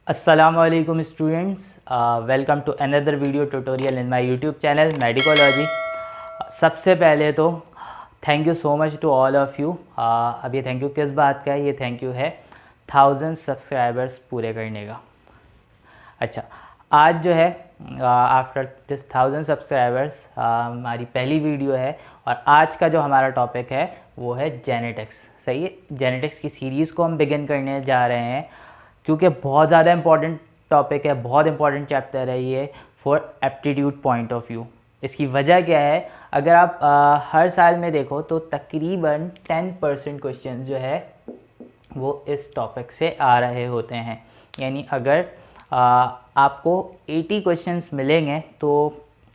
Assalamualaikum students, welcome to another video tutorial in my YouTube channel Medicology। सबसे पहले तो thank you so much to all of you. अब ये thank you किस बात का है? ये थैंक यू है 1000 सब्सक्राइबर्स पूरे करने का। अच्छा, आज जो है आफ्टर दिस 1000 सब्सक्राइबर्स हमारी पहली वीडियो है और आज का जो हमारा टॉपिक है वो है जेनेटिक्स। सही है, जेनेटिक्स की सीरीज़ को हम बिगिन करने जा रहे हैं क्योंकि बहुत ज़्यादा इंपॉर्टेंट टॉपिक है, बहुत इंपॉर्टेंट चैप्टर है ये for aptitude point of view. इसकी वजह क्या है? अगर आप हर साल में देखो तो तकरीबन 10% क्वेश्चन जो है वो इस टॉपिक से आ रहे होते हैं। यानी अगर आपको 80 क्वेश्चंस मिलेंगे तो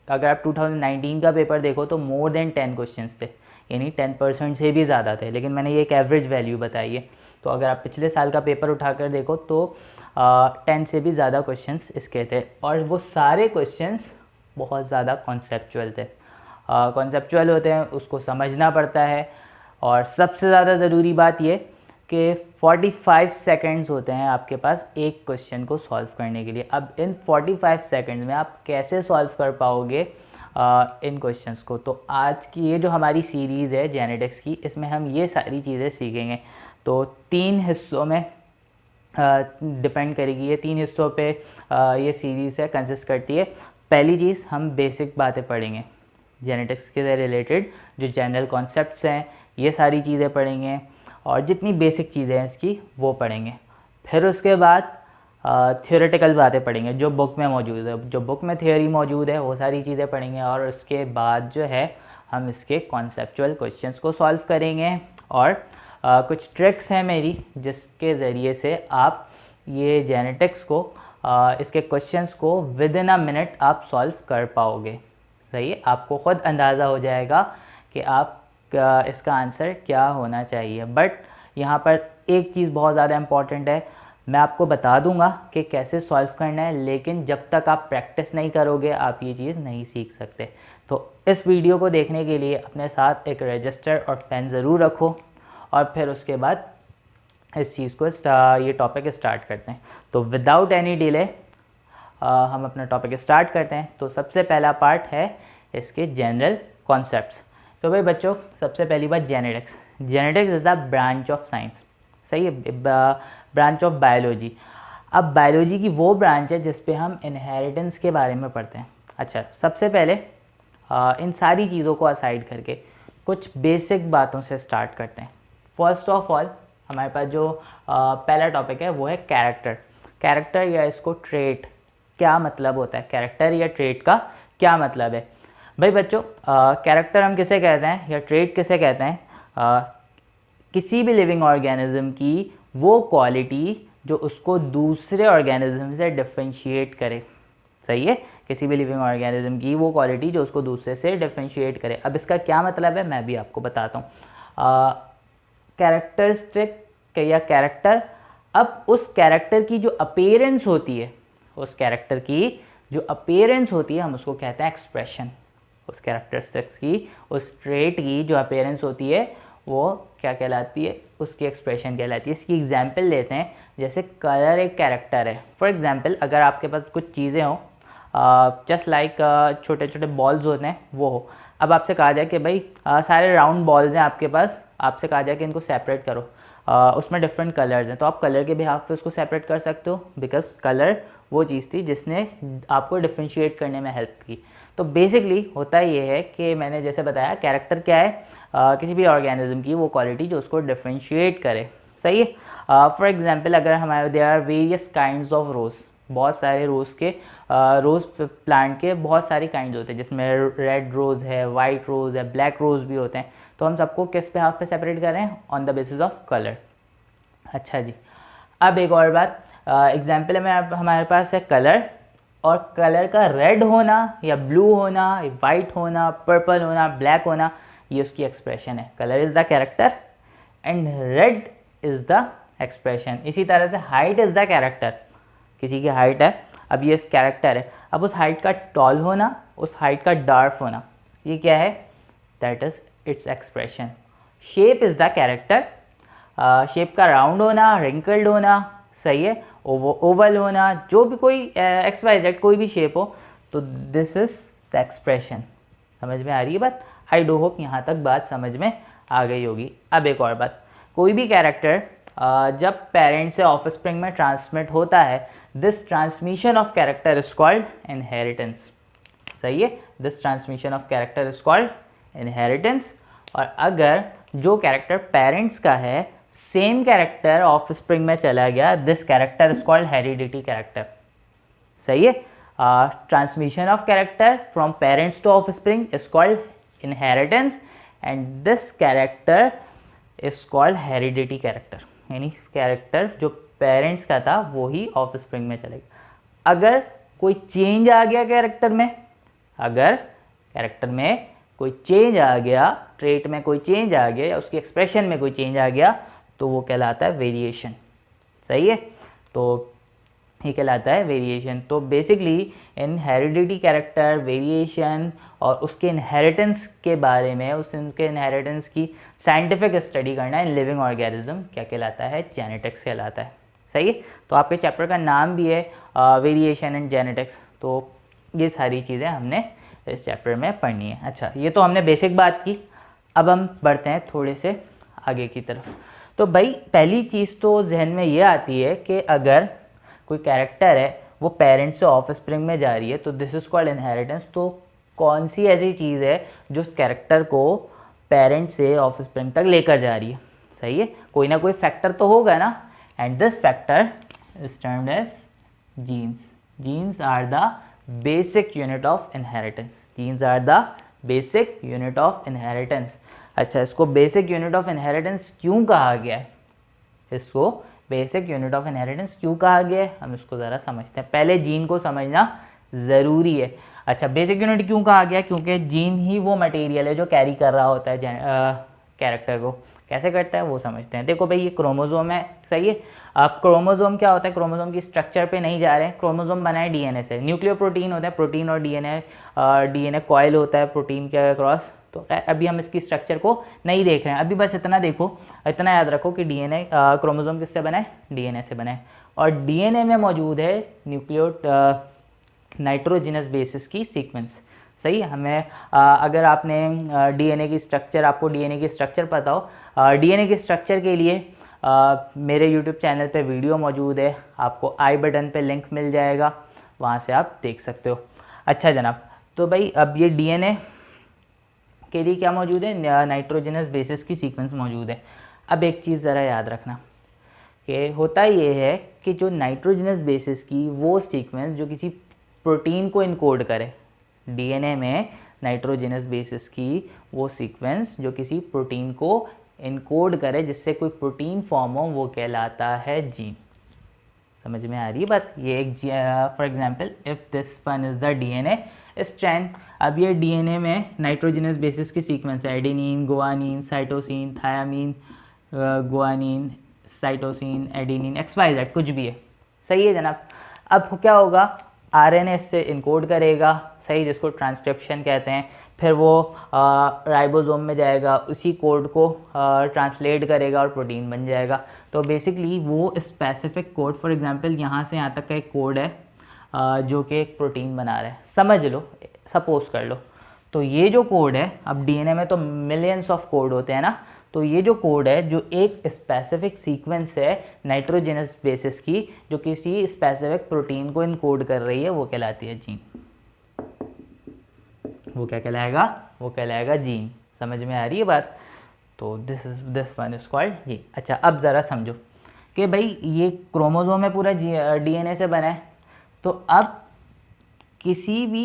अगर आप 2019 का पेपर देखो तो मोर देन 10 क्वेश्चंस थे, यानी 10% से भी ज़्यादा थे। लेकिन मैंने ये एक एवरेज वैल्यू बताई है। तो अगर आप पिछले साल का पेपर उठाकर देखो तो 10 से भी ज़्यादा क्वेश्चंस इसके थे और वो सारे क्वेश्चंस बहुत ज़्यादा कॉन्सेप्चुअल थे। कॉन्सेप्चुअल होते हैं, उसको समझना पड़ता है। और सबसे ज़्यादा ज़रूरी बात ये कि 45 सेकंड्स होते हैं आपके पास एक क्वेश्चन को सॉल्व करने के लिए। अब इन 45 सेकंड में आप कैसे सॉल्व कर पाओगे इन क्वेश्चंस को? तो आज की ये जो हमारी सीरीज़ है जेनेटिक्स की, इसमें हम ये सारी चीज़ें सीखेंगे। तो 3 हिस्सों में डिपेंड करेगी, ये 3 हिस्सों पे ये सीरीज़ है कंसिस्ट करती है। पहली चीज़, हम बेसिक बातें पढ़ेंगे जेनेटिक्स के रिलेटेड, जो जनरल कॉन्सेप्ट्स हैं ये सारी चीज़ें पढ़ेंगे और जितनी बेसिक चीज़ें हैं इसकी वो पढ़ेंगे। फिर उसके बाद थियोरेटिकल बातें पढ़ेंगे जो बुक में मौजूद है, जो बुक में थियोरी मौजूद है वो सारी चीज़ें पढ़ेंगे। और उसके बाद जो है हम इसके कॉन्सेप्चुअल क्वेश्चंस को सॉल्व करेंगे और कुछ ट्रिक्स हैं मेरी जिसके ज़रिए से आप ये जेनेटिक्स को इसके क्वेश्चंस को विद इन अ मिनट आप सॉल्व कर पाओगे। सही है, आपको ख़ुद अंदाज़ा हो जाएगा कि आप इसका आंसर क्या होना चाहिए। बट यहाँ पर एक चीज़ बहुत ज़्यादा इम्पॉर्टेंट है, मैं आपको बता दूंगा कि कैसे सॉल्व करना है, लेकिन जब तक आप प्रैक्टिस नहीं करोगे आप ये चीज़ नहीं सीख सकते। तो इस वीडियो को देखने के लिए अपने साथ एक रजिस्टर और पेन ज़रूर रखो और फिर उसके बाद इस चीज़ को ये टॉपिक स्टार्ट करते हैं। तो विदाउट एनी डिले हम अपना टॉपिक स्टार्ट करते हैं। तो सबसे पहला पार्ट है इसके जनरल कॉन्सेप्ट्स। तो भाई बच्चों, सबसे पहली बात genetics. Genetics is the branch of science. सही है, ब्रांच ऑफ बायोलॉजी। अब बायोलॉजी की वो ब्रांच है जिस पे हम इनहेरिटेंस के बारे में पढ़ते हैं। अच्छा, सबसे पहले इन सारी चीज़ों को असाइड करके कुछ बेसिक बातों से स्टार्ट करते हैं। फर्स्ट ऑफ ऑल हमारे पास जो पहला टॉपिक है वो है कैरेक्टर। कैरेक्टर या इसको ट्रेट क्या मतलब होता है? कैरेक्टर या ट्रेट का क्या मतलब है? भाई बच्चों, कैरेक्टर हम किसे कहते हैं या ट्रेट किसे कहते हैं? किसी भी लिविंग ऑर्गेनिज्म की वो क्वालिटी जो उसको दूसरे ऑर्गेनिज्म से डिफरेंशिएट करे। सही है, किसी भी लिविंग ऑर्गेनिज्म की वो क्वालिटी जो उसको दूसरे से डिफरेंशिएट करे। अब इसका क्या मतलब है मैं भी आपको बताता हूँ। कैरेक्टरिस्टिक या कैरेक्टर, अब उस कैरेक्टर की जो अपीयरेंस होती है, उस कैरेक्टर की जो अपीयरेंस होती है हम उसको कहते हैं एक्सप्रेशन। उस कैरेक्टरिस्टिक्स की, उस ट्रेट की जो अपीयरेंस होती है वो क्या कहलाती है? उसकी एक्सप्रेशन कहलाती है। इसकी एग्जांपल लेते हैं, जैसे कलर एक कैरेक्टर है। फॉर एग्जांपल अगर आपके पास कुछ चीज़ें हों, जस्ट लाइक छोटे छोटे बॉल्स होते हैं वो हो। अब आपसे कहा जाए कि भाई सारे राउंड बॉल्स हैं आपके पास, आपसे कहा जाए कि इनको सेपरेट करो, उसमें डिफरेंट कलर्स हैं, तो आप कलर के बिहाफ पे उसको सेपरेट कर सकते हो, बिकॉज कलर वो चीज़ थी जिसने आपको डिफरेंशिएट करने में हेल्प की। तो बेसिकली होता ये है कि मैंने जैसे बताया कैरेक्टर क्या है? किसी भी ऑर्गेनिज्म की वो क्वालिटी जो उसको डिफरेंशिएट करे। सही है। फॉर एग्जांपल अगर हमारे there are various kinds of rose, बहुत सारे रोज़ के रोज़ प्लांट के बहुत सारी काइंड्स होते हैं, जिसमें रेड रोज़ है, वाइट रोज़ है, ब्लैक रोज़ भी होते हैं। तो हम सबको किस पे हाफ पे सेपरेट कर रहे हैं? On the basis of colour. अच्छा जी, अब एक और बात, एग्जाम्पल में हमारे पास है कलर, और कलर का रेड होना या ब्लू होना, वाइट होना, पर्पल होना, ब्लैक होना, ये उसकी एक्सप्रेशन है। Colour is the character and red is the expression. इसी तरह से हाइट इज़ द कैरेक्टर। किसी की हाइट है, अब ये कैरेक्टर है। अब उस हाइट का टॉल होना, उस हाइट का डार्क होना, ये क्या है? That is its expression. Shape is the character. Shape का राउंड होना, रिंकल्ड होना, सही है, ओवल होना, जो भी कोई XYZ कोई भी शेप हो, तो दिस इज द एक्सप्रेशन। समझ में आ रही है बात? आई डू होप यहाँ तक बात समझ में आ गई होगी। अब एक और बात, कोई भी कैरेक्टर जब पेरेंट से ऑफस्प्रिंग में ट्रांसमिट होता है, this transmission of character is called inheritance. सही है, this transmission of character is called inheritance. और अगर जो कैरेक्टर पेरेंट्स का है सेम कैरेक्टर ऑफस्प्रिंग में चला गया, this character is called heredity character. सही है, transmission of character from parents to offspring is called inheritance and this character is called heredity character. यानी कैरेक्टर जो पेरेंट्स का था वो ही ऑफस्प्रिंग में चलेगा। अगर कोई चेंज आ गया कैरेक्टर में, अगर कैरेक्टर में कोई चेंज आ गया, ट्रेट में कोई चेंज आ गया या उसकी एक्सप्रेशन में कोई चेंज आ गया, तो वो कहलाता है वेरिएशन। सही है, तो ये कहलाता है वेरिएशन। तो बेसिकली इन हेरिडिटी कैरेक्टर, वेरिएशन और उसके इनहेरिटेंस के बारे में, उनके इनहेरिटेंस की साइंटिफिक स्टडी करना इन लिविंग ऑर्गेनिज्म क्या कहलाता है? जेनेटिक्स कहलाता है। सही है, तो आपके चैप्टर का नाम भी है वेरिएशन एंड जेनेटिक्स। तो ये सारी चीज़ें हमने इस चैप्टर में पढ़नी है। अच्छा, ये तो हमने बेसिक बात की, अब हम बढ़ते हैं थोड़े से आगे की तरफ। तो भाई पहली चीज़ तो जहन में ये आती है कि अगर कोई कैरेक्टर है वो पेरेंट्स से ऑफस्प्रिंग में जा रही है, तो दिस इज कॉल्ड इनहेरिटेंस। तो कौन सी ऐसी चीज़ है जो उस कैरेक्टर को पेरेंट्स से ऑफस्प्रिंग तक लेकर जा रही है? सही है, कोई ना कोई फैक्टर तो होगा ना, and this factor is termed as genes. Genes are the basic unit of inheritance. Genes are the basic unit of inheritance. अच्छा, इसको बेसिक यूनिट ऑफ इनहेरिटेंस क्यों कहा गया है? इसको बेसिक यूनिट ऑफ इनहेरिटेंस क्यों कहा गया है, हम इसको ज़रा समझते हैं। पहले जीन को समझना ज़रूरी है। अच्छा, बेसिक यूनिट क्यों कहा गया? क्योंकि जीन ही वो मटेरियल है जो कैरी कर रहा होता है कैरेक्टर को। कैसे करता है वो समझते हैं। देखो भाई, ये क्रोमोजोम है। सही है, अब क्रोमोजोम क्या होता है? क्रोमोजोम की स्ट्रक्चर पे नहीं जा रहे हैं। क्रोमोजोम बना है डीएनए से। न्यूक्लियो प्रोटीन होता है, प्रोटीन और डीएनए कॉइल होता है प्रोटीन के अक्रॉस। तो अभी हम इसकी स्ट्रक्चर को नहीं देख रहे हैं, अभी बस इतना देखो, इतना याद रखो कि डीएनए क्रोमोजोम किससे बना है? डीएनए से बना है। और डीएनए में मौजूद है नाइट्रोजिनस बेसिस की सीक्वेंस। सही है, हमें अगर आपने डीएनए की स्ट्रक्चर, आपको डीएनए की स्ट्रक्चर पता हो, डीएनए की स्ट्रक्चर के लिए मेरे यूट्यूब चैनल पे वीडियो मौजूद है, आपको आई बटन पे लिंक मिल जाएगा, वहाँ से आप देख सकते हो। अच्छा जनाब, तो भाई अब ये डीएनए के लिए क्या मौजूद है? नाइट्रोजनस बेसिस की सीक्वेंस मौजूद है। अब एक चीज़ ज़रा याद रखना कि होता ये है कि जो नाइट्रोजनस बेसिस की वो सीक्वेंस जो किसी प्रोटीन को इनकोड करे, डीएनए में नाइट्रोजनस बेसिस की वो सीक्वेंस जो किसी प्रोटीन को इनकोड करे जिससे कोई प्रोटीन फॉर्म हो, वो कहलाता है जीन। समझ में आ रही है बात? ये एक for example, if this one is the DNA strand. अब ये डीएनए में नाइट्रोजनस बेसिस की सीक्वेंस है, adenine, guanine, cytosine, thymine, guanine, cytosine, adenine, XYZ कुछ भी है। सही है जनाब। अब क्या होगा? आरएनए इससे इनकोड करेगा, सही, जिसको ट्रांसक्रिप्शन कहते हैं। फिर वो राइबोसोम में जाएगा, उसी कोड को ट्रांसलेट करेगा और प्रोटीन बन जाएगा। तो बेसिकली वो स्पेसिफिक कोड, फॉर एग्जांपल यहाँ से यहाँ तक का एक कोड है जो कि एक प्रोटीन बना रहा है, समझ लो, सपोज कर लो। तो ये जो कोड है, अब डीएनए में तो मिलियंस ऑफ कोड होते हैं ना, तो ये जो कोड है जो एक स्पेसिफिक सीक्वेंस है नाइट्रोजनस बेसिस की जो किसी स्पेसिफिक प्रोटीन को इनकोड कर रही है, वो कहलाती है जीन। वो क्या कहलाएगा? वो कहलाएगा जीन। समझ में आ रही है बात? तो this one is called gene. अच्छा, अब ज़रा समझो कि भाई ये क्रोमोसोम है पूरा डीएनए से बना है। तो अब किसी भी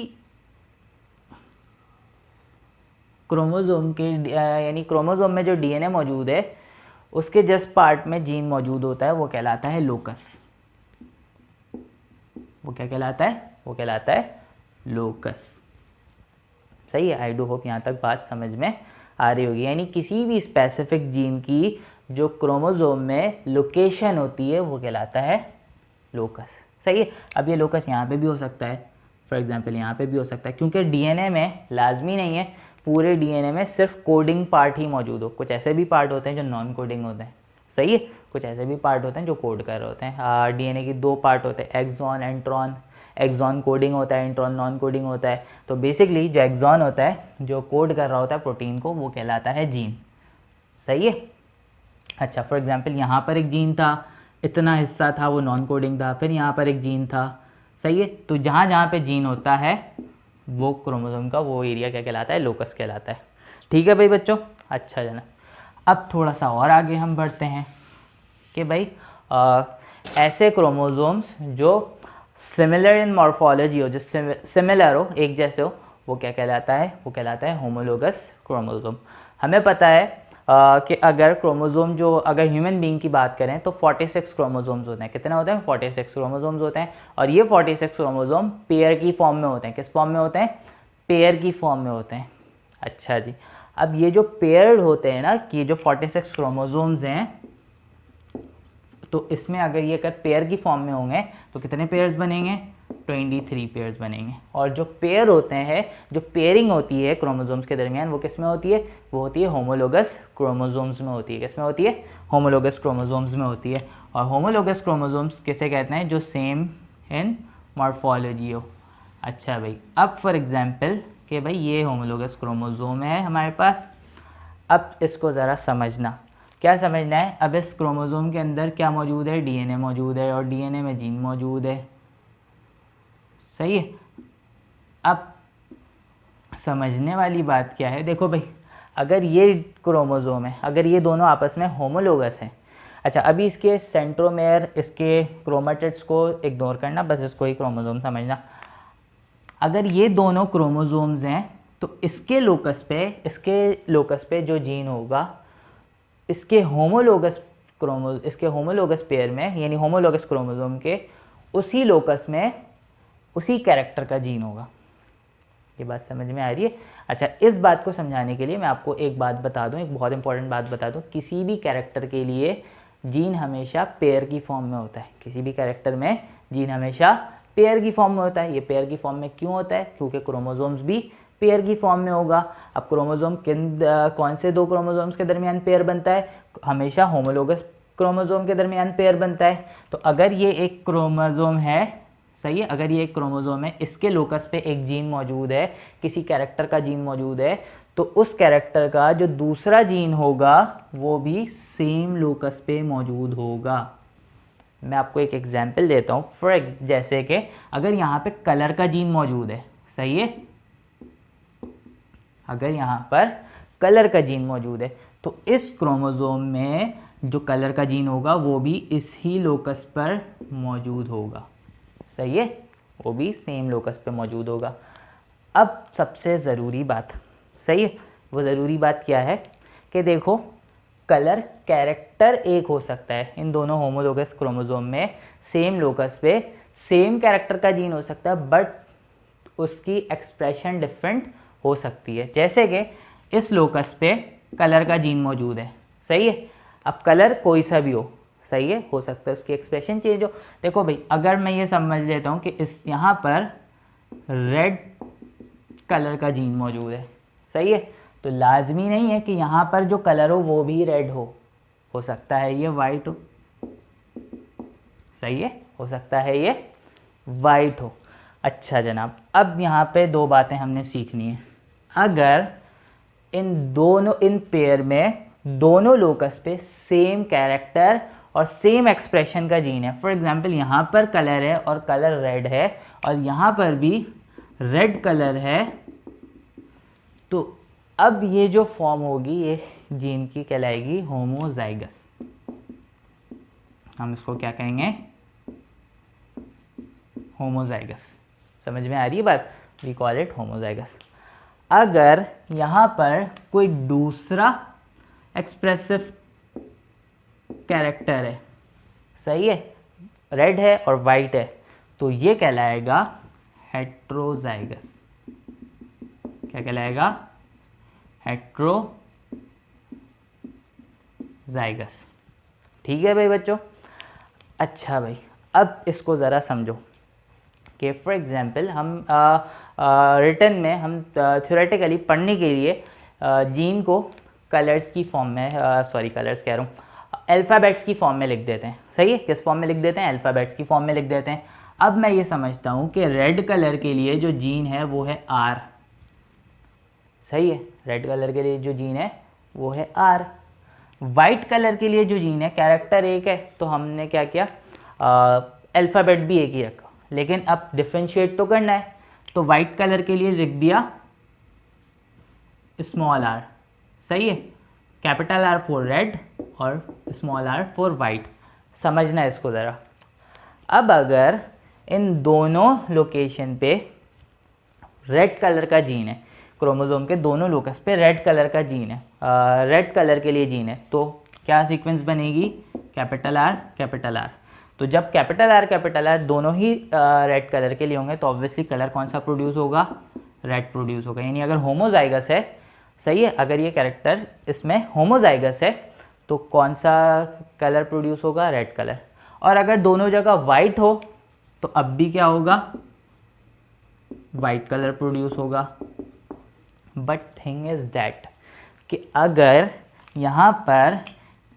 क्रोमोसोम के यानी क्रोमोसोम में जो डीएनए मौजूद है उसके जस्ट पार्ट में जीन मौजूद होता है, वो कहलाता है लोकस। वो क्या कहलाता है? वो कहलाता है लोकस। सही है, आई डू होप यहाँ तक बात समझ में आ रही होगी। यानी किसी भी स्पेसिफिक जीन की जो क्रोमोसोम में लोकेशन होती है वो कहलाता है लोकस। सही है, अब ये लोकस यहाँ पे भी हो सकता है, फॉर एग्जांपल यहाँ पे भी हो सकता है, क्योंकि डीएनए में लाजमी नहीं है पूरे डीएनए में सिर्फ कोडिंग पार्ट ही मौजूद हो। कुछ ऐसे भी पार्ट होते हैं जो नॉन कोडिंग होते हैं, सही है। कुछ ऐसे भी पार्ट होते हैं जो कोड कर रहे होते हैं। डीएनए की 2 पार्ट होते हैं, एक्सॉन एंट्रॉन। एक्सॉन कोडिंग होता है, एंट्रॉन नॉन कोडिंग होता है। तो बेसिकली जो एक्सॉन होता है जो कोड कर रहा होता है प्रोटीन को, वो कहलाता है जीन। सही है। अच्छा, फॉर एग्जांपल यहाँ पर एक जीन था, इतना हिस्सा था वो नॉन कोडिंग था, फिर यहाँ पर एक जीन था। सही है। तो जहाँ जहाँ पे जीन होता है वो क्रोमोसोम का वो एरिया क्या कहलाता है, लोकस कहलाता है। ठीक है भाई बच्चों। अच्छा जना, अब थोड़ा सा और आगे हम बढ़ते हैं कि भाई ऐसे क्रोमोसोम्स जो सिमिलर इन मॉर्फोलॉजी हो, जो सिमिलर हो, एक जैसे हो, वो क्या कहलाता है, वो कहलाता है होमोलोगस क्रोमोसोम। हमें पता है कि अगर क्रोमोसोम जो, अगर ह्यूमन बीइंग की बात करें तो 46 क्रोमोसोम्स होते हैं। कितने होते हैं? 46 क्रोमोसोम्स होते हैं। और ये 46 क्रोमोसोम पेयर की फॉर्म में होते हैं। किस फॉर्म में होते हैं? पेयर की फॉर्म में होते हैं। अच्छा जी, अब ये जो पेयर्ड होते हैं ना, कि जो 46 क्रोमोसोम्स हैं, तो इसमें अगर ये अगर पेयर की फॉर्म में होंगे तो कितने पेयर्स बनेंगे? 23 पेयर्स बनेंगे। और जो पेयर होते हैं, जो पेयरिंग होती है क्रोमोसोम्स के दरमियान, वो किस में होती है? वो होती है होमोलोगस क्रोमोसोम्स में होती है। किस में होती है? होमोलोगस क्रोमोसोम्स में होती है। और होमोलोगस क्रोमोसोम्स किसे कहते हैं? जो सेम इन मॉर्फोलॉजी हो। अच्छा भाई, अब फॉर एग्जांपल कि भाई ये होमोलोगस क्रोमोसोम है हमारे पास। अब इसको ज़रा समझना, क्या समझना है? अब इस क्रोमोसोम के अंदर क्या मौजूद है? डीएनए मौजूद है, और डीएनए में जीन मौजूद है। सही है। अब समझने वाली बात क्या है, देखो भाई, अगर ये क्रोमोसोम है, अगर ये दोनों आपस में होमोलोगस हैं। अच्छा, अभी इसके सेंट्रोमेयर, इसके क्रोमेटिड्स को इग्नोर करना, बस इसको ही क्रोमोसोम समझना। अगर ये दोनों क्रोमोसोम्स हैं तो इसके लोकस पे जो जीन होगा, इसके होमोलोगस पेयर में, यानी होमोलोगस क्रोमोसोम के उसी लोकस में उसी कैरेक्टर का जीन होगा। ये बात समझ में आ रही है? अच्छा, इस बात को समझाने के लिए मैं आपको एक बात बता दूं, एक बहुत इंपॉर्टेंट बात बता दूं। किसी भी कैरेक्टर के लिए जीन हमेशा पेयर की फॉर्म में होता है। किसी भी कैरेक्टर में जीन हमेशा पेयर की फॉर्म में होता है। ये पेयर की फॉर्म में क्यों होता है? क्योंकि क्रोमोसोम्स भी पेयर की फॉर्म में होगा। अब क्रोमोसोम कौन से 2 क्रोमोसोम्स के दरमियान पेयर बनता है? हमेशा होमोलोगस क्रोमोसोम के दरमियान पेयर बनता है। तो अगर ये एक क्रोमोसोम है, सही है, अगर ये एक क्रोमोसोम है, इसके लोकस पे एक जीन मौजूद है, किसी कैरेक्टर का जीन मौजूद है, तो उस कैरेक्टर का जो दूसरा जीन होगा वो भी सेम लोकस पे मौजूद होगा। मैं आपको एक एग्जांपल देता हूँ। जैसे कि अगर यहाँ पे कलर का जीन मौजूद है, सही है, अगर यहाँ पर कलर का जीन मौजूद है, तो इस क्रोमोसोम में जो कलर का जीन होगा वो भी इस ही लोकस पर मौजूद होगा। सही है, वो भी सेम लोकस पे मौजूद होगा। अब सबसे ज़रूरी बात, सही है, वो ज़रूरी बात क्या है कि देखो, कलर कैरेक्टर एक हो सकता है इन दोनों होमोलोगस क्रोमोसोम में, सेम लोकस पे सेम कैरेक्टर का जीन हो सकता है, बट उसकी एक्सप्रेशन डिफरेंट हो सकती है। जैसे कि इस लोकस पे कलर का जीन मौजूद है, सही है, अब कलर कोई सा भी हो, सही है, हो सकता है उसकी एक्सप्रेशन चेंज हो। देखो भाई, अगर मैं ये समझ लेता हूँ कि इस यहाँ पर रेड कलर का जीन मौजूद है, सही है, तो लाजमी नहीं है कि यहाँ पर जो कलर हो वो भी रेड हो सकता है ये वाइट हो, सही है, हो सकता है ये वाइट हो। अच्छा जनाब, अब यहाँ पे 2 बातें हमने सीखनी है। अगर इन पेयर में दोनों लोकस पे सेम कैरेक्टर और सेम एक्सप्रेशन का जीन है, फॉर एग्जांपल यहाँ पर कलर है और कलर रेड है, और यहाँ पर भी रेड कलर है, तो अब ये जो फॉर्म होगी ये जीन की कहलाएगी होमोजाइगस। हम इसको क्या कहेंगे? होमोजाइगस। समझ में आ रही है बात? We call it homozygous. अगर यहाँ पर कोई दूसरा एक्सप्रेसिव कैरेक्टर है, सही है, रेड है और वाइट है, तो ये कहलाएगा हेट्रोजाइगस। क्या कहलाएगा? हेट्रोजाइगस। ठीक है भाई बच्चों। अच्छा भाई, अब इसको ज़रा समझो कि फॉर एग्जांपल हम रिटन में हम थ्योरेटिकली पढ़ने के लिए जीन को कलर्स की फॉर्म में, कलर्स कह रहा हूँ, अल्फ़ाबेट्स की फॉर्म में लिख देते हैं। सही है, किस फॉर्म में लिख देते हैं? अल्फ़ाबेट्स की फॉर्म में लिख देते हैं। अब मैं ये समझता हूँ कि रेड कलर के लिए जो जीन है वो है आर। सही है, रेड कलर के लिए जो जीन है वो है आर। वाइट कलर के लिए जो जीन है, कैरेक्टर एक है तो हमने क्या किया, अल्फ़ाबेट भी एक ही रखा, लेकिन अब डिफ्रेंशिएट तो करना है तो वाइट कलर के लिए लिख दिया स्मॉल आर। सही है, कैपिटल आर फॉर रेड और स्मॉल आर फॉर वाइट। समझना है इसको ज़रा। अब अगर इन दोनों लोकेशन पे रेड कलर का जीन है, क्रोमोसोम के दोनों लोकस पे रेड कलर का जीन है, रेड कलर के लिए जीन है, तो क्या सीक्वेंस बनेगी? Capital R capital R. तो जब कैपिटल आर दोनों ही रेड कलर के लिए होंगे तो ऑब्वियसली कलर कौन सा प्रोड्यूस होगा? रेड प्रोड्यूस होगा। यानी अगर होमोजाइगस है, सही है, अगर ये कैरेक्टर इसमें होमोजाइगस है तो कौन सा कलर प्रोड्यूस होगा? Red colour. और अगर दोनों जगह वाइट हो तो अब भी क्या होगा? वाइट कलर प्रोड्यूस होगा। बट थिंग इज दैट कि अगर यहाँ पर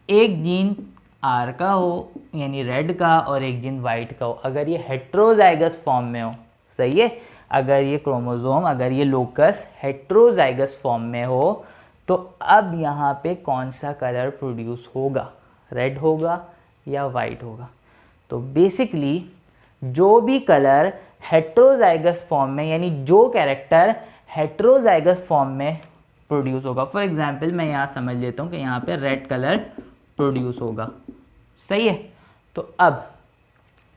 एक जीन आर का हो यानी रेड का और एक जीन वाइट का हो, अगर ये हेट्रोजाइगस फॉर्म में हो, सही है, अगर ये क्रोमोसोम, अगर ये लोकस हेट्रोजाइगस फॉर्म में हो तो अब यहाँ पे कौन सा कलर प्रोड्यूस होगा? रेड होगा या वाइट होगा? तो बेसिकली जो भी कलर हेट्रोजाइगस फॉर्म में, यानी जो कैरेक्टर हेट्रोजाइगस फॉर्म में प्रोड्यूस होगा, फॉर एग्जांपल मैं यहाँ समझ लेता हूँ कि यहाँ पे रेड कलर प्रोड्यूस होगा। सही है, तो अब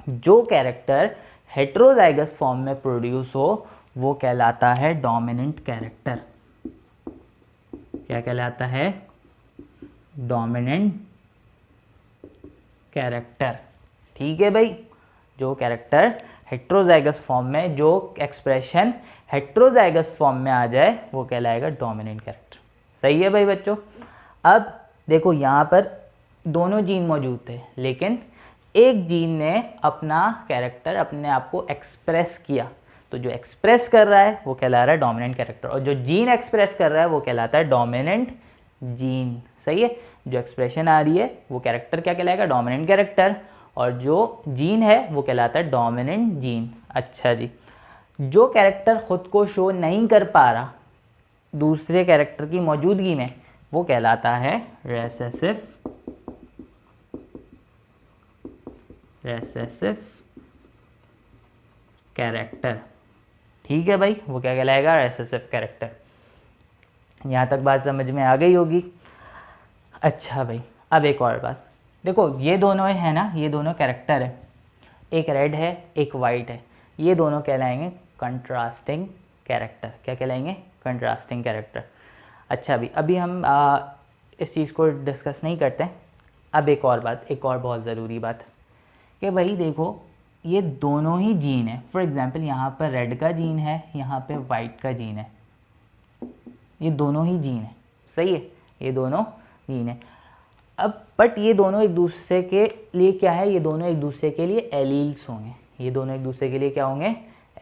जो कैरेक्टर हेट्रोजाइगस फॉर्म में प्रोड्यूस हो वो कहलाता है डोमिनेंट कैरेक्टर। क्या कहलाता है? Dominant character. ठीक है भाई, जो कैरेक्टर हेट्रोजाइगस फॉर्म में, जो एक्सप्रेशन हेट्रोजाइगस फॉर्म में आ जाए वो कहलाएगा डोमिनेंट कैरेक्टर। सही है भाई बच्चों। अब देखो यहाँ पर दोनों जीन मौजूद थे, लेकिन एक जीन ने अपना कैरेक्टर, अपने आप को एक्सप्रेस किया, तो जो एक्सप्रेस कर रहा है वो कहला रहा है डोमिनेंट कैरेक्टर, और जो जीन एक्सप्रेस कर रहा है वो कहलाता है डोमिनेंट जीन। सही है, जो एक्सप्रेशन आ रही है वो कैरेक्टर क्या कहलाएगा? डोमिनेंट कैरेक्टर, और जो जीन है वो कहलाता है डोमिनेंट जीन। अच्छा जी, जो कैरेक्टर खुद को शो नहीं कर पा रहा दूसरे कैरेक्टर की मौजूदगी में वो कहलाता है रेसेसिव कैरेक्टर। ठीक है भाई, वो क्या कहलाएगा? Recessive character. यहाँ तक बात समझ में आ गई होगी। अच्छा भाई, अब एक और बात देखो, ये दोनों है ना, ये दोनों कैरेक्टर है, एक रेड है एक वाइट है, ये दोनों कहलाएंगे कंट्रास्टिंग कैरेक्टर। क्या कहलाएंगे? Contrasting character. अच्छा भी, अभी हम इस चीज़ को डिस्कस नहीं करते। अब एक और बात, एक और बहुत ज़रूरी बात कि भाई देखो, ये दोनों ही जीन है। फॉर एग्जांपल यहाँ पर रेड का जीन है, यहाँ पे वाइट का जीन है, ये दोनों ही जीन है। सही है, ये दोनों जीन है। अब बट ये दोनों एक दूसरे के लिए क्या है? ये दोनों एक दूसरे के लिए एलील्स होंगे। ये दोनों एक दूसरे के लिए क्या होंगे?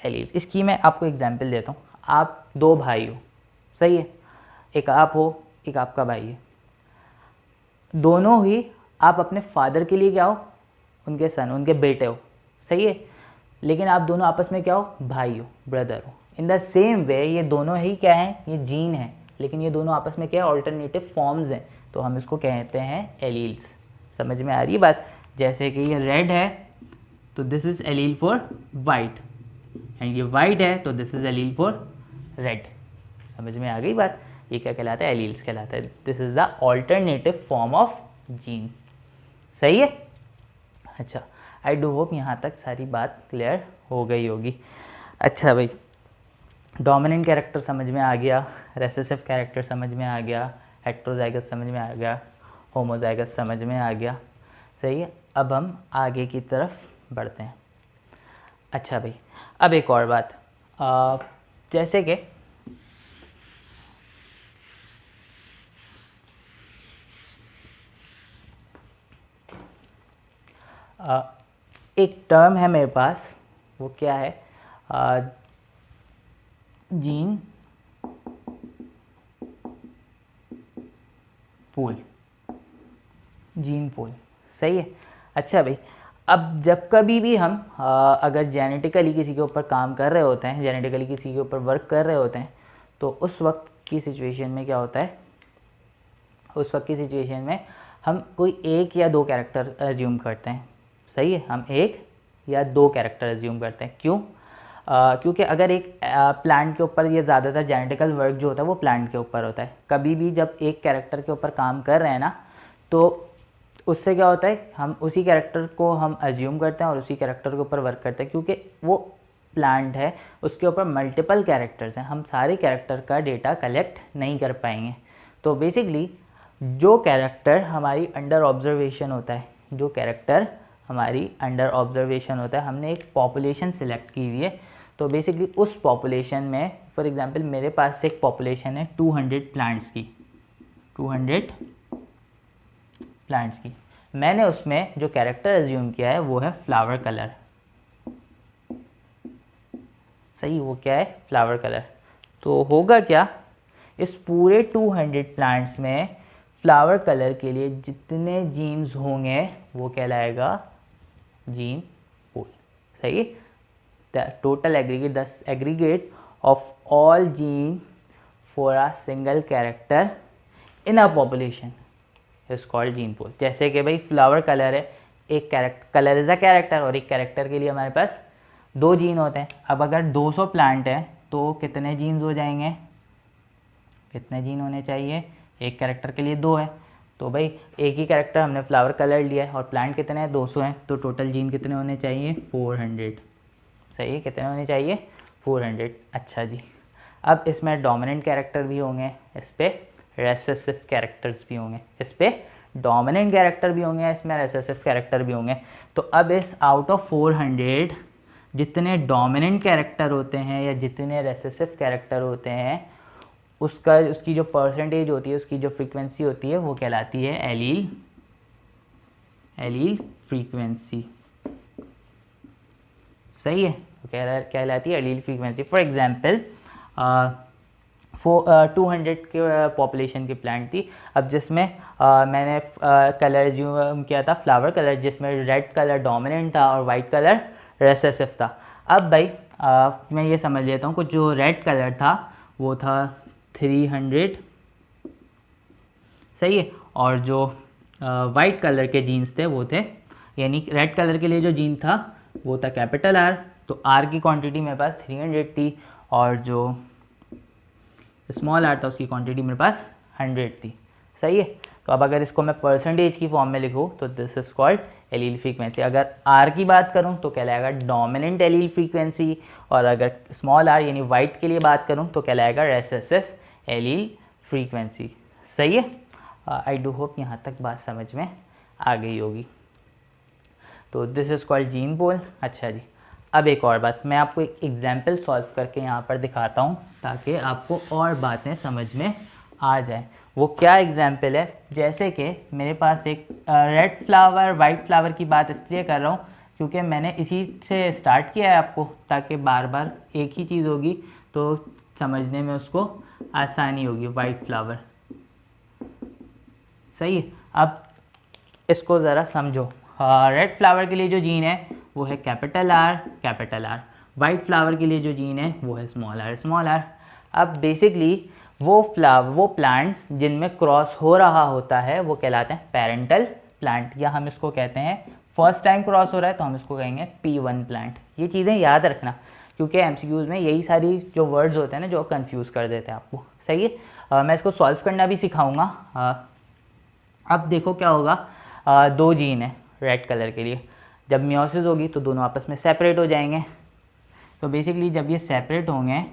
एलील्स। इसकी मैं आपको एग्जांपल देता हूँ। आप दो भाई हो, सही है, एक आप हो एक आपका भाई है, दोनों ही आप अपने फादर के लिए क्या हो? उनके सन, उनके बेटे हो। सही है, लेकिन आप दोनों आपस में क्या हो? भाई हो, ब्रदर हो। इन द सेम वे ये दोनों ही क्या हैं? ये जीन है, लेकिन ये दोनों आपस में क्या है? ऑल्टरनेटिव फॉर्म्स हैं, तो हम इसको कहते हैं एलील्स। समझ में आ रही है बात? जैसे कि ये रेड है तो this is allele for white, and ये वाइट है तो this is allele for red. समझ में आ गई बात? ये क्या कहलाता है? एलील्स कहलाता है। This is the alternative form of gene. सही है। अच्छा, आई डू होप यहाँ तक सारी बात क्लियर हो गई होगी। अच्छा भाई, डोमिनेंट कैरेक्टर समझ में आ गया, रेसेसिव कैरेक्टर समझ में आ गया, हेट्रोजाइगस समझ में आ गया, होमोजाइगस समझ में आ गया। सही है, अब हम आगे की तरफ बढ़ते हैं। अच्छा भाई, अब एक और बात, जैसे कि एक टर्म है मेरे पास, वो क्या है? Gene pool. Gene pool. सही है। अच्छा भाई, अब जब कभी भी हम अगर जेनेटिकली किसी के ऊपर काम कर रहे होते हैं, जेनेटिकली किसी के ऊपर वर्क कर रहे होते हैं, तो उस वक्त की सिचुएशन में क्या होता है, उस वक्त की सिचुएशन में हम कोई एक या दो कैरेक्टर एज्यूम करते हैं। सही है, हम एक या दो कैरेक्टर एज्यूम करते हैं। क्यों? क्योंकि अगर एक प्लांट के ऊपर, ये ज़्यादातर जेनेटिकल वर्क जो होता है वो प्लांट के ऊपर होता है। कभी भी जब एक कैरेक्टर के ऊपर काम कर रहे हैं ना, तो उससे क्या होता है, हम उसी कैरेक्टर को हम एज्यूम करते हैं और उसी कैरेक्टर के ऊपर वर्क करते हैं। क्योंकि वो प्लांट है, उसके ऊपर मल्टीपल कैरेक्टर्स हैं, हम सारे कैरेक्टर का डेटा कलेक्ट नहीं कर पाएंगे। तो बेसिकली जो कैरेक्टर हमारी अंडर ऑब्जर्वेशन होता है, जो कैरेक्टर हमारी अंडर ऑब्जर्वेशन होता है, हमने एक पॉपुलेशन सिलेक्ट की हुई है। तो बेसिकली उस पॉपुलेशन में, फॉर एग्जांपल मेरे पास एक पॉपुलेशन है 200 प्लांट्स की, 200 प्लांट्स की। मैंने उसमें जो कैरेक्टर एज्यूम किया है वो है फ्लावर कलर। सही, वो क्या है, फ्लावर कलर। तो होगा क्या, इस पूरे 200 प्लांट्स में फ्लावर कलर के लिए जितने जीन्स होंगे वो कहलाएगा जीन पूल। सही, the total aggregate, the aggregate of all gene for a single character in a population is called gene pool. जैसे कि भाई फ्लावर कलर है, एक character, colour is a character, और एक कैरेक्टर के लिए हमारे पास 2 जीन होते हैं। अब अगर 200 प्लांट है तो कितने जीन्स हो जाएंगे, कितने जीन होने चाहिए, एक कैरेक्टर के लिए 2 है। तो भाई एक ही कैरेक्टर हमने फ्लावर कलर लिया है और प्लांट कितने हैं, 200 हैं, तो टोटल जीन कितने होने चाहिए, 400। सही है, कितने होने चाहिए, 400। अच्छा जी, अब इसमें डोमिनेंट कैरेक्टर भी होंगे, इस पर रेसेसिव कैरेक्टर्स भी होंगे, इस पर डोमिनेंट कैरेक्टर भी होंगे, इसमें रेसेसिव कैरेक्टर भी होंगे। तो अब इस आउट ऑफ 400 जितने डोमिनेंट कैरेक्टर होते हैं या जितने रेसेसिव कैरेक्टर होते हैं, उसकी जो परसेंटेज होती है, उसकी जो फ्रीक्वेंसी होती है वो कहलाती है एलील फ्रीक्वेंसी। सही है, तो कहलाती है एलील फ्रीक्वेंसी। फॉर एग्जांपल 200 के पॉपुलेशन की प्लांट थी। अब जिसमें मैंने कलर जो किया था फ्लावर कलर, जिसमें रेड कलर डोमिनेंट था और वाइट कलर रेसेसिव था। अब भाई मैं ये समझ लेता हूँ, कुछ जो रेड कलर था वो था 300। सही है, और जो वाइट कलर के जीन्स थे वो थे, यानी रेड कलर के लिए जो जीन था वो था कैपिटल आर, तो आर की क्वांटिटी मेरे पास 300 थी, और जो स्मॉल आर था उसकी क्वांटिटी मेरे पास 100 थी। सही है, तो अब अगर इसको मैं परसेंटेज की फॉर्म में लिखूँ तो this is called allele frequency. अगर आर की बात करूँ तो कहलाएगा डोमिनेंट एलील फ्रीक्वेंसी, और अगर स्मॉल आर यानी वाइट के लिए बात करूँ तो कहलाएगा रेसेसिव एलील फ्रीक्वेंसी। सही है, आई डू होप यहाँ तक बात समझ में आ गई होगी। तो this is called gene pool. अच्छा जी, अब एक और बात, मैं आपको एक एग्जाम्पल सॉल्व करके यहाँ पर दिखाता हूँ ताकि आपको और बातें समझ में आ जाए। वो क्या एग्जाम्पल है, जैसे कि मेरे पास एक रेड फ्लावर वाइट फ्लावर की बात इसलिए कर रहा हूँ क्योंकि मैंने इसी से स्टार्ट किया है आपको, ताकि बार बार एक ही चीज़ होगी तो समझने में उसको आसानी होगी। वाइट फ्लावर, सही है। अब इसको ज़रा समझो, रेड फ्लावर के लिए जो जीन है वो है capital are capital R, white flower के लिए जो जीन है वो है स्मॉल आर स्मॉल आर। अब बेसिकली वो प्लांट्स जिनमें क्रॉस हो रहा होता है वो कहलाते हैं पेरेंटल प्लांट, या हम इसको कहते हैं फर्स्ट टाइम क्रॉस हो रहा है तो हम इसको कहेंगे P1 प्लांट। ये चीज़ें याद रखना क्योंकि MCQs में यही सारी जो वर्ड्स होते हैं ना जो कंफ्यूज कर देते हैं आपको। सही है, मैं इसको सॉल्व करना भी सिखाऊंगा। अब देखो क्या होगा, 2 जीन है रेड कलर के लिए, जब मियोसिस होगी तो दोनों आपस में सेपरेट हो जाएंगे। तो बेसिकली जब ये सेपरेट होंगे,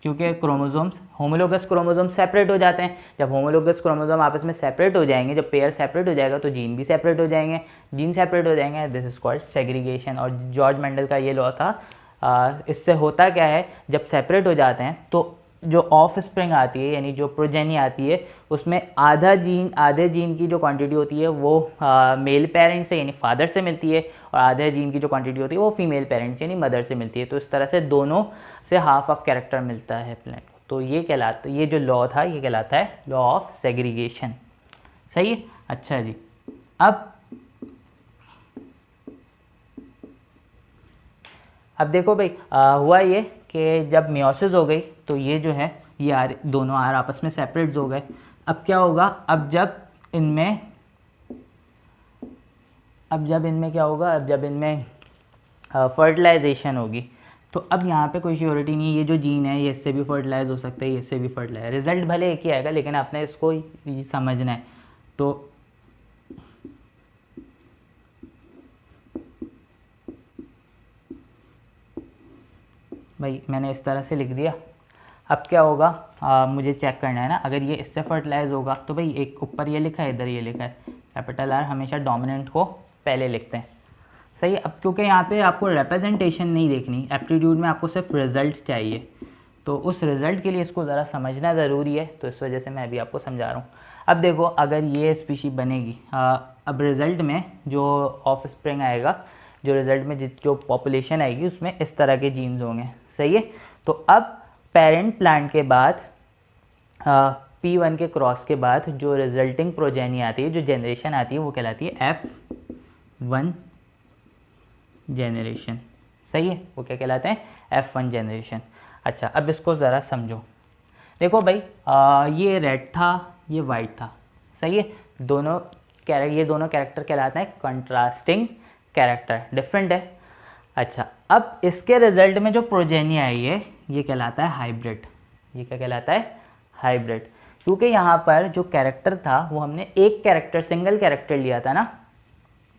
क्योंकि क्रोमोसोम्स होमोलोगस क्रोमोसोम सेपरेट हो जाते हैं, जब होमोलोगस क्रोमोसोम आपस में सेपरेट हो जाएंगे, जब पेयर सेपरेट हो जाएगा तो जीन भी सेपरेट हो जाएंगे, जीन सेपरेट हो जाएंगे, दिस इज कॉल्ड सेग्रीगेशन। और जॉर्ज मेंडल का ये लॉ था। इससे होता क्या है, जब सेपरेट हो जाते हैं तो जो ऑफ स्प्रिंग आती है यानी जो प्रोजेनी आती है उसमें आधे जीन की जो क्वांटिटी होती है वो मेल पेरेंट से यानी फादर से मिलती है, और आधे जीन की जो क्वांटिटी होती है वो फीमेल पेरेंट से यानी मदर से मिलती है। तो इस तरह से दोनों से हाफ ऑफ कैरेक्टर मिलता है प्लांट को। तो ये जो लॉ था ये कहलाता है लॉ ऑफ सेग्रीगेशन। सही है। अच्छा जी, अब देखो भाई, हुआ ये कि जब मियोसिस हो गई तो ये जो है ये दोनों आर आपस में सेपरेट हो गए। अब क्या होगा, अब जब इनमें क्या होगा, अब जब इनमें फर्टिलाइजेशन होगी तो अब यहाँ पे कोई श्योरिटी नहीं है, ये जो जीन है ये इससे भी फर्टिलाइज हो सकता है, ये इससे भी फर्टिलाइज, रिजल्ट भले एक ही आएगा लेकिन आपने इसको समझना है। तो भाई मैंने इस तरह से लिख दिया। अब क्या होगा, मुझे चेक करना है ना, अगर ये इससे फर्टिलाइज होगा तो भाई एक ऊपर ये लिखा है, इधर ये लिखा है, कैपिटल आर हमेशा डोमिनेंट को पहले लिखते हैं। सही है। अब क्योंकि यहाँ पे आपको रिप्रेजेंटेशन नहीं देखनी, एप्टीट्यूड में आपको सिर्फ रिजल्ट चाहिए, तो उस रिज़ल्ट के लिए इसको ज़रा समझना ज़रूरी है, तो इस वजह से मैं अभी आपको समझा रहा हूँ। अब देखो, अगर ये स्पीशी बनेगी, अब रिज़ल्ट में जो ऑफ स्प्रिंग आएगा, जो रिज़ल्ट में जो पॉपुलेशन आएगी उसमें इस तरह के जीन्स होंगे। सही है। तो अब पेरेंट प्लांट के बाद P1 के क्रॉस के बाद जो रिजल्टिंग प्रोजेनी आती है, जो जनरेशन आती है, वो कहलाती है F1 जनरेशन। सही है। वो क्या कहलाते हैं, F1 जनरेशन। अच्छा, अब इसको ज़रा समझो। देखो भाई, ये रेड था, ये वाइट था। सही है। ये दोनों कैरेक्टर कहलाते हैं कंट्रास्टिंग कैरेक्टर, डिफरेंट है। अच्छा, अब इसके रिजल्ट में जो प्रोजेनी आई है ये कहलाता है हाइब्रिड। ये क्या कहलाता है, हाइब्रिड। क्योंकि यहाँ पर जो कैरेक्टर था वो हमने एक कैरेक्टर, सिंगल कैरेक्टर लिया था ना,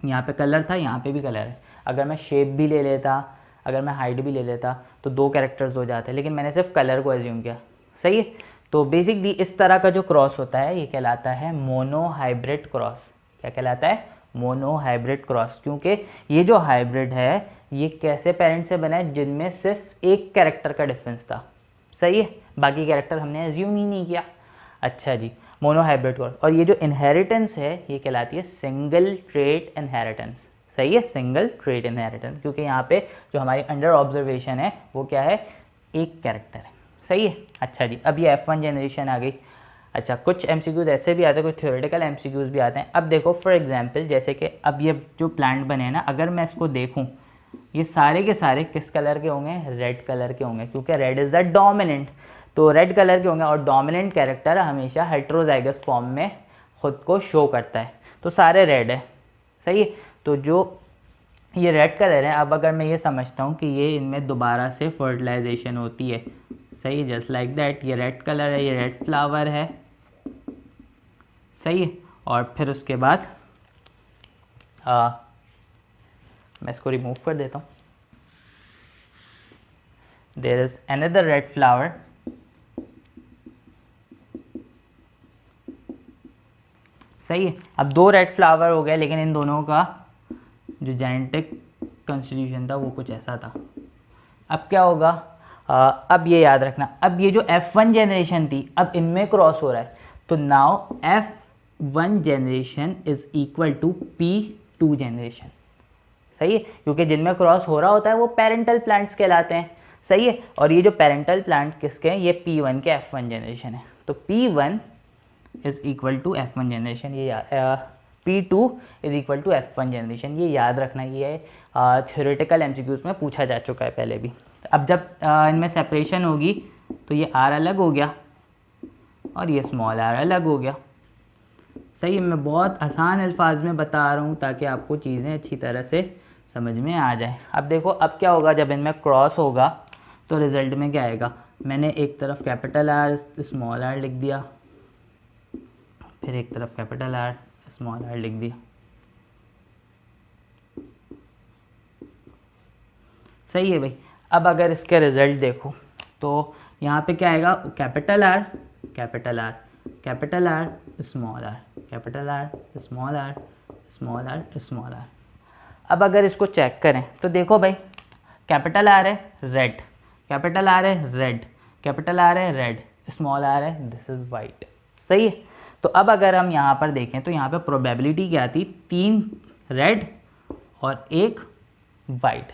यहाँ पे कलर था, यहाँ पे भी कलर है। अगर मैं शेप भी ले लेता, अगर मैं हाइट भी ले लेता तो दो कैरेक्टर्स हो जाते, लेकिन मैंने सिर्फ कलर को एज्यूम किया। सही है। तो बेसिकली इस तरह का जो क्रॉस होता है ये कहलाता है मोनो हाइब्रिड क्रॉस। क्या कहलाता है, मोनो हाइब्रिड क्रॉस। क्योंकि ये जो हाइब्रिड है ये कैसे पेरेंट से बना है, जिनमें सिर्फ एक कैरेक्टर का डिफरेंस था। सही है। बाकी कैरेक्टर हमने एज्यूम ही नहीं किया। अच्छा जी, मोनो हाइब्रिड क्रॉस। और ये जो इनहेरिटेंस है ये कहलाती है सिंगल ट्रेट इनहेरिटेंस। सही है, सिंगल ट्रेट इनहेरिटेंस। क्योंकि यहाँ पे जो हमारी अंडर ऑब्जर्वेशन है वो क्या है, एक कैरेक्टर है। सही है। अच्छा जी, अब ये F1 जनरेशन आ गई। अच्छा, कुछ MCQs ऐसे भी आते हैं, कुछ थ्योरेटिकल MCQs भी आते हैं। अब देखो फॉर एग्जांपल, जैसे कि अब ये जो प्लांट बने हैं ना, अगर मैं इसको देखूं, ये सारे के सारे किस कलर के होंगे, रेड कलर के होंगे, क्योंकि रेड इज़ द डोमिनेंट। तो रेड कलर के होंगे और डोमिनेंट कैरेक्टर हमेशा हेट्रोजाइगस फॉर्म में खुद को शो करता है, तो सारे रेड है। सही है। तो जो ये रेड कलर है, अब अगर मैं ये समझता हूँ कि ये इनमें दोबारा से फर्टिलाइजेशन होती है। सही, जस्ट लाइक दैट, ये रेड कलर है, ये रेड फ्लावर है। सही है। और फिर उसके बाद मैं इसको रिमूव कर देता हूँ। There is another red flower. सही है। अब दो रेड फ्लावर हो गए, लेकिन इन दोनों का जो जेनेटिक कॉन्स्टिट्यूशन था वो कुछ ऐसा था। अब क्या होगा, अब ये याद रखना, अब ये जो F1 जनरेशन थी अब इनमें क्रॉस हो रहा है, तो now F1 generation is equal to P2 generation. सही है। क्योंकि जिनमें क्रॉस हो रहा होता है वो पेरेंटल प्लांट्स कहलाते हैं। सही है। और ये जो पेरेंटल प्लांट किसके हैं, ये P1 के F1 जनरेशन है। तो P1 is equal to F1 generation, ये P2 is equal to F1 generation. ये याद रखना, ये थ्योरेटिकल MCQs में पूछा जा चुका है पहले भी। अब जब इनमें सेपरेशन होगी तो ये R अलग हो गया और ये स्मॉल r अलग हो गया। सही है। मैं बहुत आसान अल्फाज में बता रहा हूँ ताकि आपको चीज़ें अच्छी तरह से समझ में आ जाए। अब देखो, अब क्या होगा, जब इनमें क्रॉस होगा तो रिज़ल्ट में क्या आएगा, मैंने एक तरफ कैपिटल R स्मॉल r लिख दिया, फिर एक तरफ कैपिटल R स्मॉल r लिख दिया। सही है भाई। अब अगर इसके रिज़ल्ट देखो तो यहाँ पे क्या आएगा, capital R capital R capital R small r capital R small r small r small r। अब अगर इसको चेक करें तो देखो भाई, कैपिटल R है रेड, कैपिटल R है रेड, कैपिटल R है रेड, स्मॉल r है, दिस इज़ वाइट। सही है। तो अब अगर हम यहाँ पर देखें तो यहाँ पे प्रोबेबिलिटी क्या थी, 3 रेड और 1 वाइट।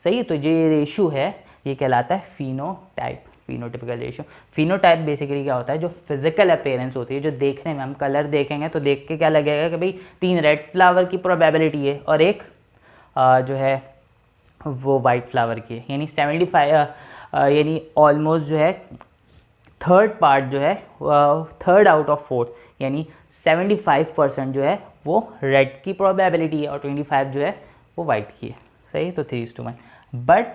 सही है। तो ये रेशो है, ये कहलाता है फिनोटाइप। फिनोटिपिकल रेशियो। फिनोटाइप बेसिकली क्या होता है, जो फिजिकल अपीयरेंस होती है, जो देखने में हम कलर देखेंगे तो देख के क्या लगेगा कि भाई 3 रेड फ्लावर की प्रोबेबिलिटी है और एक जो है वो वाइट फ्लावर की है, यानी 75 यानी ऑलमोस्ट जो है थर्ड पार्ट जो है थर्ड आउट ऑफ फोर्थ यानी 75% जो है वो रेड की प्रोबेबिलिटी है और 25 जो है वो वाइट की है। सही, तो 3:1। बट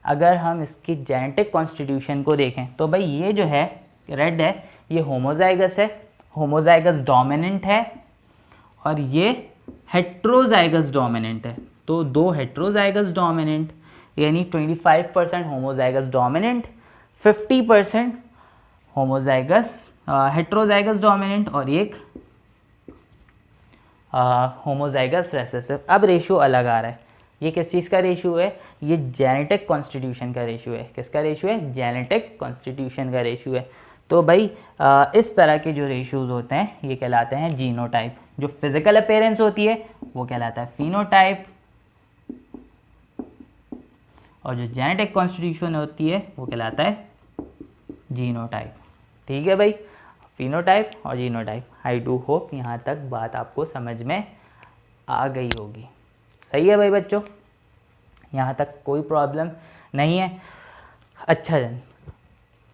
अगर हम इसकी जेनेटिक कॉन्स्टिट्यूशन को देखें तो भाई ये जो है रेड है ये होमोजाइगस है, होमोजाइगस डोमिनेंट है, और ये हेट्रोजाइगस डोमिनेंट है। तो 2 हेट्रोजाइगस डोमिनेंट यानी 25% homozygous dominant, 50% homozygous heterozygous dominant और एक होमोजाइगस रेसेसिव। अब रेशियो अलग आ रहा है। ये किस चीज़ का रेशियो है, ये जेनेटिक कॉन्स्टिट्यूशन का रेशियो है। किसका रेशियो है, जेनेटिक कॉन्स्टिट्यूशन का रेशियो है। तो भाई इस तरह के जो रेशियोज होते हैं ये कहलाते हैं जीनोटाइप। जो फिजिकल अपीयरेंस होती है वो कहलाता है फिनोटाइप, और जो जेनेटिक कॉन्स्टिट्यूशन होती है वो कहलाता है जीनोटाइप। ठीक है भाई, फिनोटाइप और जीनोटाइप। आई डू होप यहाँ तक बात आपको समझ में आ गई होगी। सही है भाई बच्चों, यहाँ तक कोई प्रॉब्लम नहीं है। अच्छा जन,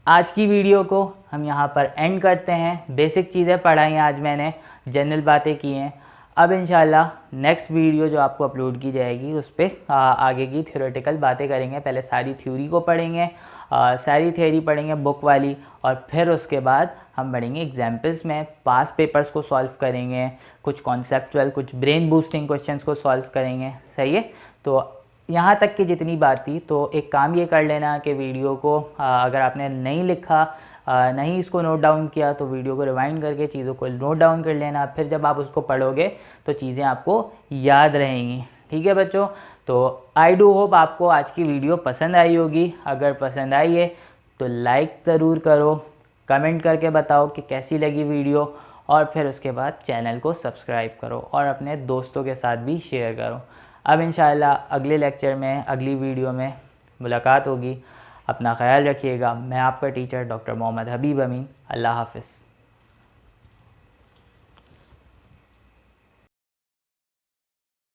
आज की वीडियो को हम यहाँ पर एंड करते हैं। बेसिक चीज़ें पढ़ाई आज मैंने, जनरल बातें की हैं। अब इंशाल्लाह नेक्स्ट वीडियो जो आपको अपलोड की जाएगी उस पर आगे की थ्योरेटिकल बातें करेंगे। पहले सारी थ्योरी को पढ़ेंगे, सारी थ्योरी पढ़ेंगे बुक वाली, और फिर उसके बाद हम बढ़ेंगे एग्जाम्पल्स में, पास पेपर्स को सॉल्व करेंगे, कुछ कॉन्सेप्चुअल, कुछ ब्रेन बूस्टिंग क्वेश्चंस को सॉल्व करेंगे। सही है, तो यहाँ तक की जितनी बात थी, तो एक काम ये कर लेना कि वीडियो को अगर आपने नहीं लिखा, नहीं इसको नोट डाउन किया, तो वीडियो को रिवाइंड करके चीज़ों को नोट डाउन कर लेना। फिर जब आप उसको पढ़ोगे तो चीज़ें आपको याद रहेंगी। ठीक है बच्चों, तो आई डू होप आपको आज की वीडियो पसंद आई होगी। अगर पसंद आई है तो लाइक ज़रूर करो, कमेंट करके बताओ कि कैसी लगी वीडियो, और फिर उसके बाद चैनल को सब्सक्राइब करो और अपने दोस्तों के साथ भी शेयर करो। अब इंशाल्लाह अगले लेक्चर में, अगली वीडियो में मुलाकात होगी। अपना ख्याल रखिएगा। मैं आपका टीचर डॉक्टर मोहम्मद हबीब अमीन। अल्लाह हाफ़िज़।